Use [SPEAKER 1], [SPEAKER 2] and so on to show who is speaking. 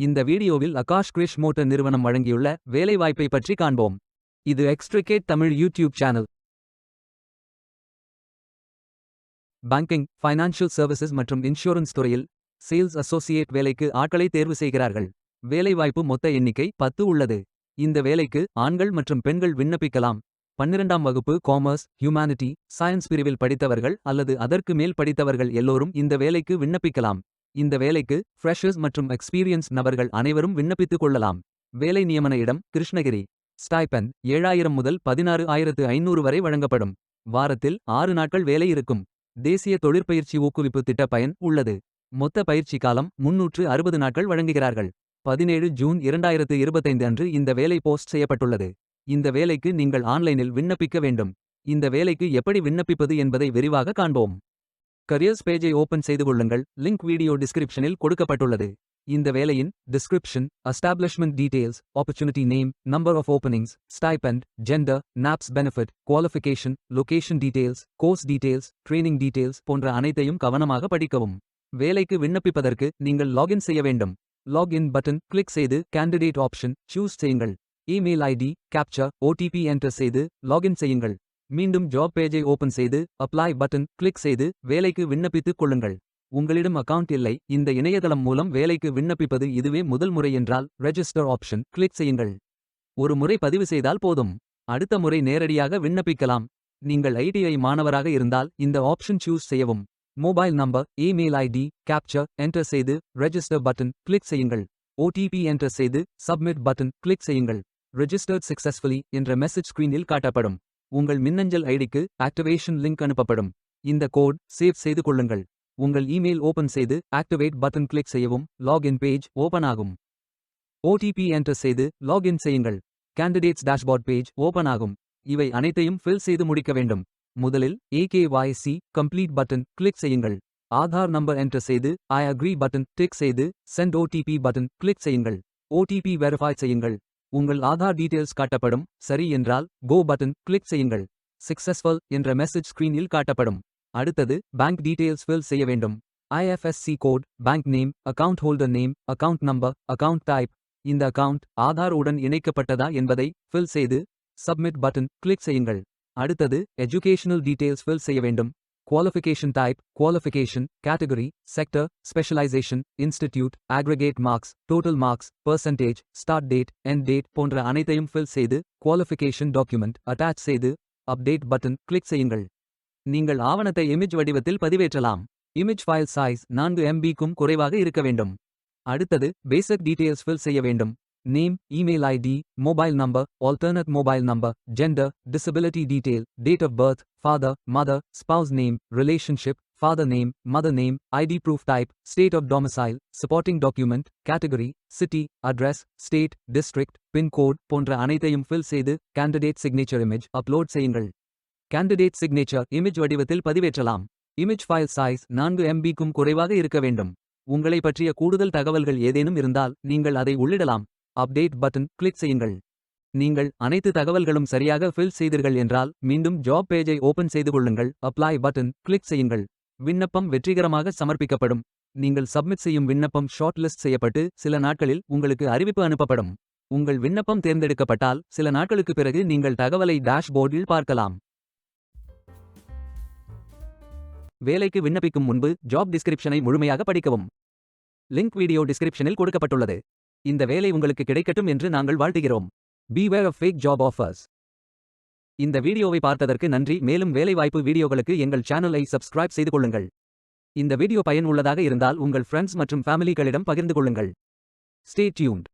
[SPEAKER 1] இந்த வீடியோவில் ஆகாஷ் கிரிஷ் மோட்டார் நிறுவனம் வழங்கியுள்ள வேலைவாய்ப்பை பற்றி காண்போம். இது extricate Tamil YouTube channel. Banking, financial services மற்றும் இன்சூரன்ஸ் துறையில் சேல்ஸ் அசோசியேட் வேலைக்கு ஆட்களை தேர்வு செய்கிறார்கள். வேலைவாய்ப்பு மொத்த எண்ணிக்கை 10 உள்ளது. இந்த வேலைக்கு ஆண்கள் மற்றும் பெண்கள் விண்ணப்பிக்கலாம். 12ஆம் வகுப்பு காமர்ஸ், ஹியூமானிட்டி, சயின்ஸ் பிரிவில் படித்தவர்கள் அல்லது அதற்கு மேல் படித்தவர்கள் எல்லோரும் இந்த வேலைக்கு விண்ணப்பிக்கலாம். இந்த வேலைக்கு ஃப்ரெஷர்ஸ் மற்றும் எக்ஸ்பீரியன்ஸ் நபர்கள் அனைவரும் விண்ணப்பித்துக் கொள்ளலாம். வேலை நியமன இடம் கிருஷ்ணகிரி. ஸ்டைபெண்ட் 7000 முதல் 16500 வரை வழங்கப்படும். வாரத்தில் 6 நாட்கள் வேலை இருக்கும். தேசிய தொழிற்பயிற்சி ஊக்குவிப்பு திட்ட பயன் உள்ளது. மொத்த பயிற்சி காலம் 360 நாட்கள் வழங்குகிறார்கள். 17 ஜூன் 2025 அன்று இந்த வேலை போஸ்ட் செய்யப்பட்டுள்ளது. இந்த வேலைக்கு நீங்கள் ஆன்லைனில் விண்ணப்பிக்க வேண்டும். இந்த வேலைக்கு எப்படி விண்ணப்பிப்பது என்பதை விரிவாக காண்போம். கரியர்ஸ் பேஜை ஓபன் செய்து கொள்ளுங்கள். லிங்க் வீடியோ டிஸ்கிரிப்ஷனில் கொடுக்கப்பட்டுள்ளது. இந்த வேலையின் description, establishment details, opportunity name, number of openings, stipend, gender, NAPS benefit, qualification, location details, course details, training details போன்ற அனைத்தையும் கவனமாக படிக்கவும். வேலைக்கு விண்ணப்பிப்பதற்கு நீங்கள் லாகின் செய்ய வேண்டும். லாகின் பட்டன் கிளிக் செய்து கேண்டிடேட் ஆப்ஷன் சூஸ் செய்யுங்கள். Email ID, captcha, OTP enter செய்து லாகின் செய்யுங்கள். மீண்டும் ஜாப் பேஜை ஓபன் செய்து அப்ளை பட்டன் கிளிக் செய்து வேலைக்கு விண்ணப்பித்துக் கொள்ளுங்கள். உங்களிடம் அக்கவுண்ட் இல்லை, இந்த இணையதளம் மூலம் வேலைக்கு விண்ணப்பிப்பது இதுவே முதல் முறை என்றால் ரெஜிஸ்டர் ஆப்ஷன் கிளிக் செய்யுங்கள். ஒரு முறை பதிவு செய்தால் போதும். அடுத்த முறை நேரடியாக விண்ணப்பிக்கலாம். நீங்கள் ஐடிஐ மாணவராக இருந்தால் இந்த ஆப்ஷன் சூஸ் செய்யவும். Mobile number, email ID, captcha enter செய்து ரெஜிஸ்டர் பட்டன் கிளிக் செய்யுங்கள். ஓடிபி என்டர் செய்து சப்மிட் பட்டன் கிளிக் செய்யுங்கள். ரெஜிஸ்டர்ட் சக்சஸ்ஃபுல்லி என்ற மெசேஜ் ஸ்கிரீனில் காட்டப்படும். உங்கள் மின்னஞ்சல் ஐடிக்கு ஆக்டிவேஷன் லிங்க் அனுப்பப்படும். இந்த கோட் சேவ் செய்து கொள்ளுங்கள். உங்கள் இமெயில் ஓபன் செய்து ஆக்டிவேட் பட்டன் கிளிக் செய்யவும். லாகின் பேஜ் ஓபன் ஆகும். ஓடிபி என்டர் செய்து லாகின் செய்யுங்கள். கேண்டிடேட்ஸ் டேஷ்போர்ட் பேஜ் ஓபன் ஆகும். இவை அனைத்தையும் ஃபில் செய்து முடிக்க வேண்டும். முதலில் AKYC கம்ப்ளீட் பட்டன் கிளிக் செய்யுங்கள். ஆதார் நம்பர் என்டர் செய்து ஐ அக்ரி பட்டன் டிக் செய்து சென்ட் ஓடிபி பட்டன் கிளிக் செய்யுங்கள். ஓடிபி வெரிஃபை செய்யுங்கள். உங்கள் ஆதார் டீடைல்ஸ் காட்டப்படும். சரி என்றால் கோ பட்டன் கிளிக் செய்யுங்கள். சக்சஸ்ஃபுல் என்ற மெசேஜ் ஸ்கிரீனில் காட்டப்படும். அடுத்தது பேங்க் டீடைல்ஸ் ஃபில் செய்ய வேண்டும். IFSC code, bank name, account holder name, account number, account type. இந்த அக்கவுண்ட் ஆதார் உடன் இணைக்கப்பட்டதா என்பதை ஃபில் செய்து சப்மிட் பட்டன் கிளிக் செய்யுங்கள். அடுத்தது எஜுகேஷனல் டீடைல்ஸ் ஃபில் செய்ய வேண்டும். Qualification type, qualification, category, sector, specialization, institute, aggregate marks, total marks, percentage, start date, end date போன்ற அனைத்தையும் ஃபில் செய்து குவாலிஃபிகேஷன் டாக்குமெண்ட் அட்டாச் செய்து அப்டேட் பட்டன் கிளிக் செய்யுங்கள். நீங்கள் ஆவணத்தை இமேஜ் வடிவத்தில் பதிவேற்றலாம். இமேஜ் ஃபைல் சைஸ் 4 MB-க்கும் குறைவாக இருக்க வேண்டும். அடுத்தது பேசிக் டீடைல்ஸ் ஃபில் செய்ய வேண்டும். Name, email ID, mobile number, alternate mobile number, gender, disability detail, date of birth, father, mother, spouse name, relationship, father name, mother name, ID proof type, state of domicile, supporting document, category, city, address, state, district, pincode போன்ற அனைத்தையும் fill செய்து candidate signature image upload செய்யுங்கள். Candidate signature image வடிவத்தில் பதிவேற்றலாம். Image file size 4 MB-க்கும் குறைவாக இருக்க வேண்டும். உங்களை பற்றிய கூடுதல் தகவல்கள் ஏதேனும் இருந்தால் நீங்கள் அதை உள்ளிடலாம். அப்டேட் பட்டன் கிளிக் செய்யுங்கள். நீங்கள் அனைத்து தகவல்களும் சரியாக ஃபில் செய்தீர்கள் என்றால் மீண்டும் ஜாப் பேஜை ஓபன் செய்து கொள்ளுங்கள். அப்ளை பட்டன் கிளிக் செய்யுங்கள். விண்ணப்பம் வெற்றிகரமாக சமர்ப்பிக்கப்படும். நீங்கள் சப்மிட் செய்யும் விண்ணப்பம் ஷார்ட் லிஸ்ட் செய்யப்பட்டு சில நாட்களில் உங்களுக்கு அறிவிப்பு அனுப்பப்படும். உங்கள் விண்ணப்பம் தேர்ந்தெடுக்கப்பட்டால் சில நாட்களுக்கு பிறகு நீங்கள் தகவலை டேஷ்போர்டில் பார்க்கலாம். வேலைக்கு விண்ணப்பிக்கும் முன்பு ஜாப் டிஸ்கிரிப்ஷனை முழுமையாக படிக்கவும். லிங்க் வீடியோ டிஸ்கிரிப்ஷனில் கொடுக்கப்பட்டுள்ளது. இந்த வேலை உங்களுக்கு கிடைக்கட்டும் என்று நாங்கள் வாழ்த்துகிறோம். Beware of fake job offers. இந்த வீடியோவை பார்த்ததற்கு நன்றி. மேலும் வேலைவாய்ப்பு வீடியோகளுக்கு எங்கள் சேனலை சப்ஸ்கிரைப் செய்து கொள்ளுங்கள். இந்த வீடியோ பயன் உள்ளதாக இருந்தால் உங்கள் ஃப்ரெண்ட்ஸ் மற்றும் ஃபேமிலிகளிடம் பகிர்ந்து கொள்ளுங்கள். Stay tuned.